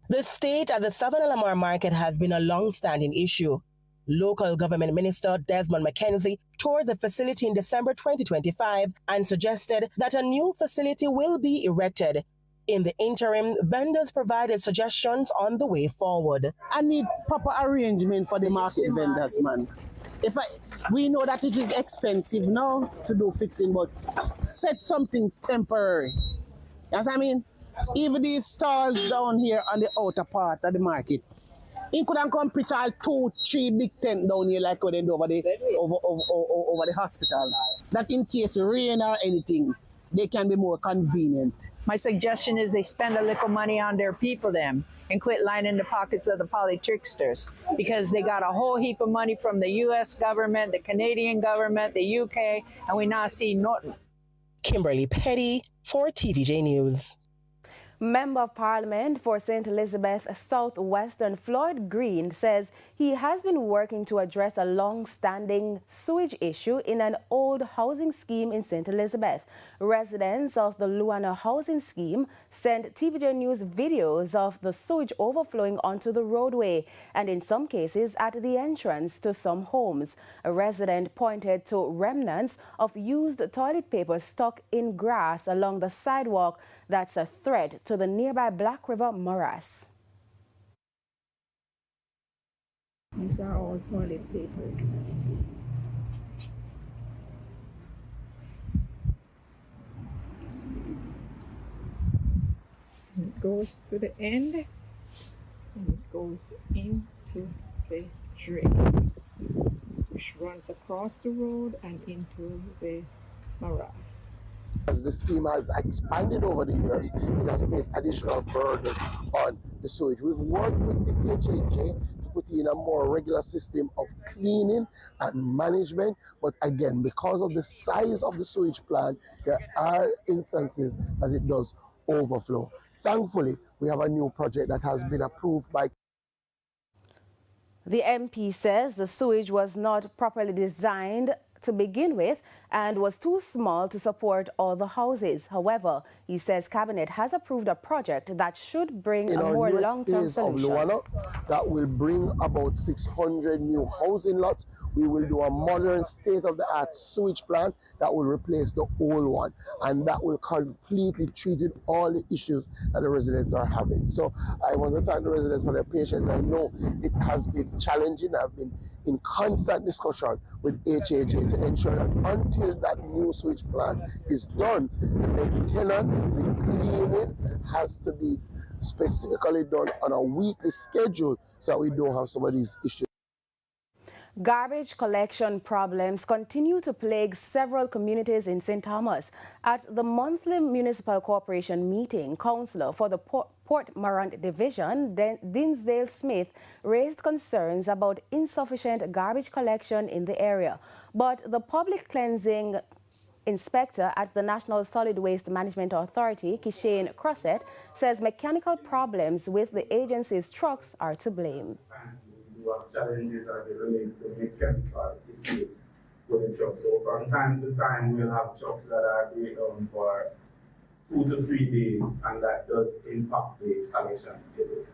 The state at the Sav-la-Mar market has been a long-standing issue. Local government minister Desmond McKenzie toured the facility in December 2025 and suggested that a new facility will be erected. In the interim, vendors provided suggestions on the way forward. I need proper arrangement for the market vendors, man. We know that it is expensive now to do fixing, but set something temporary. Yes, I mean, even these stalls down here on the outer part of the market, he couldn't come pitch all 2-3 big tent down here like what they do over the hospital. That in case rain or anything, they can be more convenient. My suggestion is they spend a little money on their people then and quit lining the pockets of the poly-tricksters, because they got a whole heap of money from the US government, the Canadian government, the UK, and we not see nothing. Kimberly Petty for TVJ News. Member of Parliament for St. Elizabeth Southwestern Floyd Green says he has been working to address a long-standing sewage issue in an old housing scheme in St. Elizabeth. Residents of the Luana housing scheme sent TVJ News videos of the sewage overflowing onto the roadway and in some cases at the entrance to some homes. A resident pointed to remnants of used toilet paper stuck in grass along the sidewalk that's a threat to the nearby Black River morass. These are all toilet papers. It goes to the end and it goes into the drain, which runs across the road and into the morass. As the scheme has expanded over the years, it has placed additional burden on the sewage. We've worked with the HAJ to put in a more regular system of cleaning and management, but again, because of the size of the sewage plant, there are instances that it does overflow. Thankfully, we have a new project that has been approved by. The MP says the sewage was not properly designed to begin with and was too small to support all the houses. However, he says Cabinet has approved a project that should bring a more long-term solution. Of Luana, that will bring about 600 new housing lots. We will do a modern state-of-the-art sewage plant that will replace the old one, and that will completely treat all the issues that the residents are having. So I want to thank the residents for their patience. I know it has been challenging. I've been in constant discussion with HAJ to ensure that until that new sewage plant is done, the maintenance, the cleaning has to be specifically done on a weekly schedule so that we don't have some of these issues. Garbage collection problems continue to plague several communities in St. Thomas. At the monthly Municipal Corporation meeting, Councillor for the Port Morant Division, Dinsdale Smith, raised concerns about insufficient garbage collection in the area. But the public cleansing inspector at the National Solid Waste Management Authority, Kishane Crosset, says mechanical problems with the agency's trucks are to blame. Challenges as it relates to mechanical issues with the trucks. So from time to time, we'll have trucks that are breakdown for 2 to 3 days, and that does impact the collection schedule.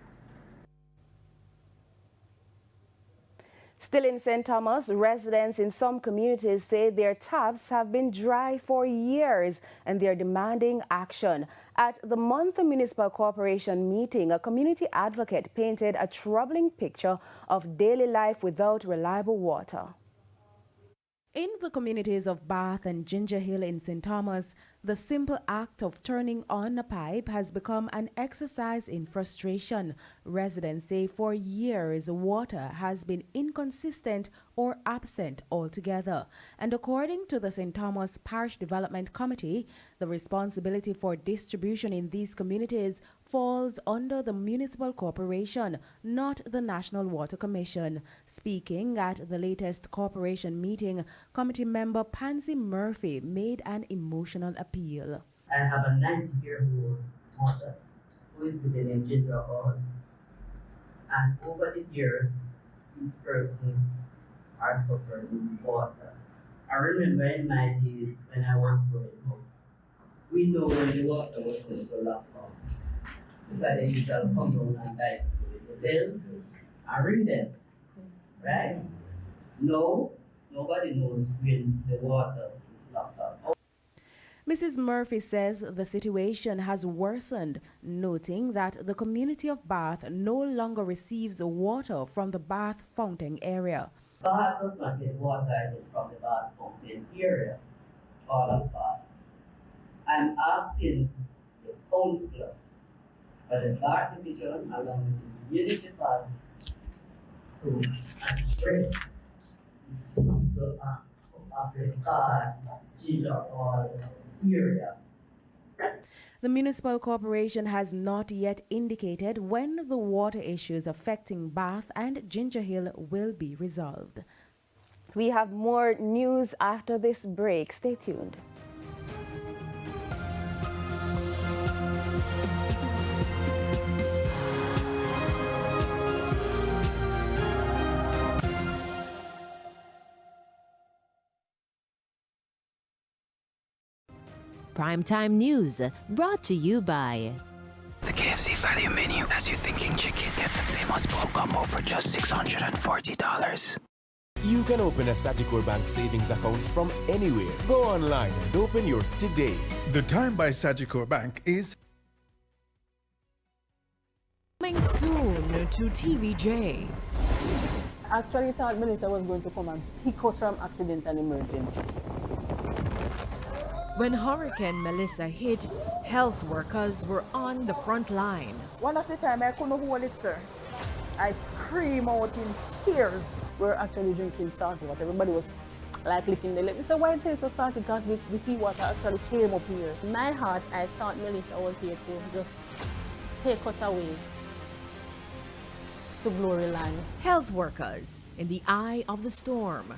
Still in St. Thomas, residents in some communities say their taps have been dry for years and they're demanding action. At the monthly Municipal Corporation meeting, a community advocate painted a troubling picture of daily life without reliable water. In the communities of Bath and Ginger Hill in St. Thomas, the simple act of turning on a pipe has become an exercise in frustration. Residents say for years water has been inconsistent or absent altogether. And according to the St. Thomas Parish Development Committee, the responsibility for distribution in these communities falls under the Municipal Corporation, not the National Water Commission. Speaking at the latest corporation meeting, committee member Pansy Murphy made an emotional appeal. I have a 90-year-old mother who is living in Ginger Hall, and over the years, these persons are suffering with water. I remember in my days when I was growing up, we know when the water was going to lock down. Because they usually come down and bicycle with the bells and ring them, right? No, nobody knows when the water is locked up. Mrs. Murphy says the situation has worsened, noting that the community of Bath no longer receives water from the Bath fountain area. Bath does not get water from the Bath fountain area, all of Bath. I'm asking the councillor for the Bath division along with the municipal to address the people of the Bath ginger all area. The municipal corporation has not yet indicated when the water issues affecting Bath and Ginger Hill will be resolved. We have more news after this break. Stay tuned. Primetime News, brought to you by the KFC value menu has you thinking chicken. Get the famous bowl combo for just $640. You can open a Sagicor Bank savings account from anywhere. Go online and open yours today. The time by Sagicor Bank is coming soon to TVJ. Actually, thought Melissa was going to come and pick us from accident and emergency. When Hurricane Melissa hit, health workers were on the front line. One of the time I couldn't hold it, sir. I screamed out in tears. We're actually drinking salty water. Everybody was like licking the lip. We said, why it tastes so salty? Because the sea water actually came up here. In my heart, I thought Melissa was here to just take us away to glory land. Health workers in the eye of the storm.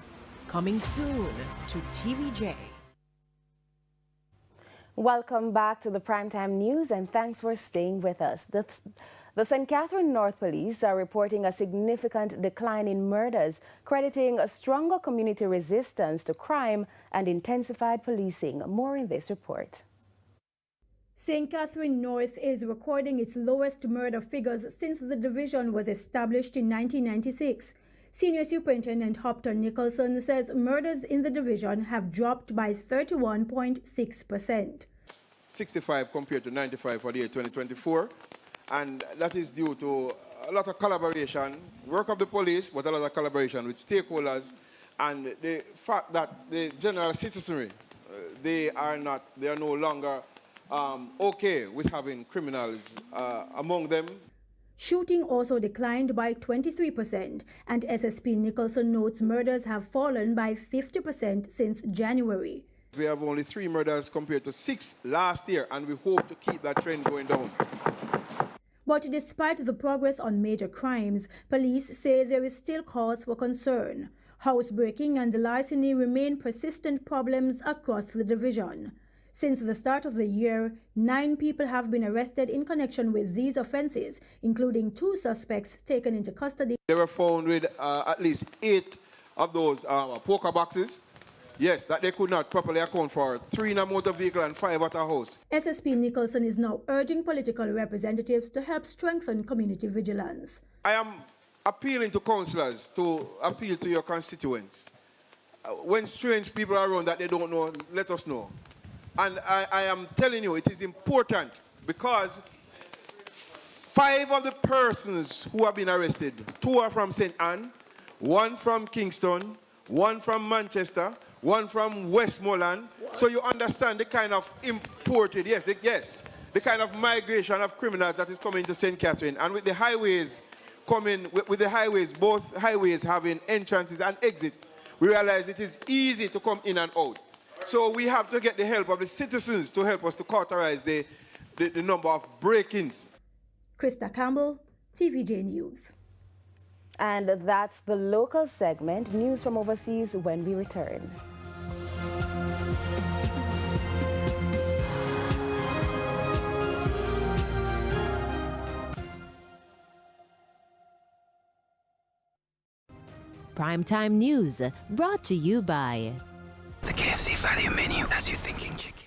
Coming soon to TVJ. Welcome back to the Primetime News and thanks for staying with us. The St. Catherine North Police are reporting a significant decline in murders, crediting a stronger community resistance to crime and intensified policing. More in this report. St. Catherine North is recording its lowest murder figures since the division was established in 1996. Senior Superintendent Hopton Nicholson says murders in the division have dropped by 31.6%. 65 compared to 95 for the year 2024, and that is due to a lot of collaboration, work of the police, but a lot of collaboration with stakeholders, and the fact that the general citizenry, they are no longer okay with having criminals among them. Shooting also declined by 23%, and SSP Nicholson notes murders have fallen by 50% since January. We have only 3 murders compared to 6 last year, and we hope to keep that trend going down. But despite the progress on major crimes, police say there is still cause for concern. Housebreaking and larceny remain persistent problems across the division. Since the start of the year, 9 people have been arrested in connection with these offenses, including 2 suspects taken into custody. They were found with at least 8 of those poker boxes. Yes, that they could not properly account for. 3 in a motor vehicle and 5 at a house. SSP Nicholson is now urging political representatives to help strengthen community vigilance. I am appealing to councillors to appeal to your constituents. When strange people are around that they don't know, let us know. And I am telling you, it is important because 5 of the persons who have been arrested, 2 are from St. Anne, 1 from Kingston, 1 from Manchester, 1 from Westmoreland. So you understand the kind of imported, the kind of migration of criminals that is coming to St. Catherine. And with the highways coming, both highways having entrances and exit, we realize it is easy to come in and out. So we have to get the help of the citizens to help us to cauterize the number of break-ins. Krista Campbell, TVJ News. And that's the local segment. News from overseas when we return. Primetime News, brought to you by the KFC value menu has you thinking chicken.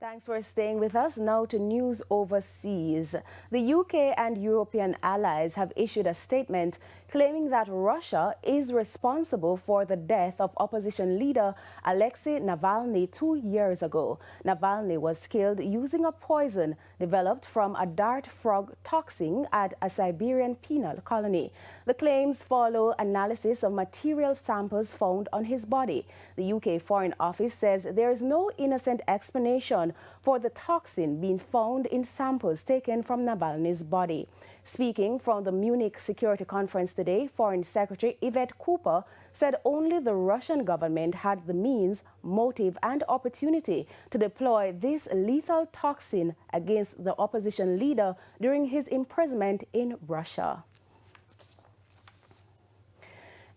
Thanks for staying with us. Now to news overseas. The UK and European allies have issued a statement claiming that Russia is responsible for the death of opposition leader Alexei Navalny 2 years ago. Navalny was killed using a poison developed from a dart frog toxin at a Siberian penal colony. The claims follow analysis of material samples found on his body. The UK Foreign Office says there is no innocent explanation for the toxin being found in samples taken from Navalny's body. Speaking from the Munich Security Conference today, Foreign Secretary Yvette Cooper said only the Russian government had the means, motive and opportunity to deploy this lethal toxin against the opposition leader during his imprisonment in Russia.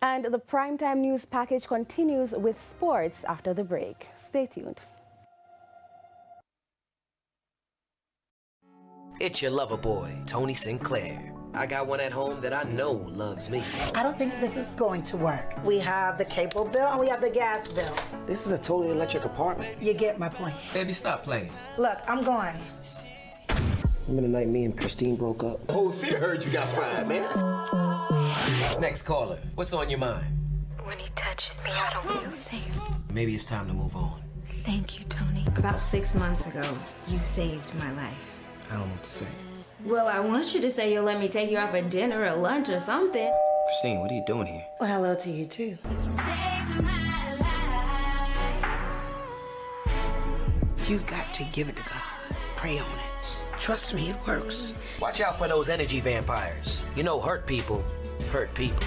And the primetime news package continues with sports after the break. Stay tuned. It's your lover boy, Tony Sinclair. I got one at home that I know loves me. I don't think this is going to work. We have the cable bill and we have the gas bill. This is a totally electric apartment. You get my point. Baby, stop playing. Look, I'm going. Remember the night me and Christine broke up? The whole city heard you got fired, man. Next caller, what's on your mind? When he touches me, I don't feel safe. Maybe it's time to move on. Thank you, Tony. About 6 months ago, you saved my life. I don't know what to say. Well, I want you to say you'll let me take you out for dinner or lunch or something. Christine, what are you doing here? Well, hello to you, too. You've got to give it to God. Pray on it. Trust me, it works. Watch out for those energy vampires. You know, hurt people hurt people.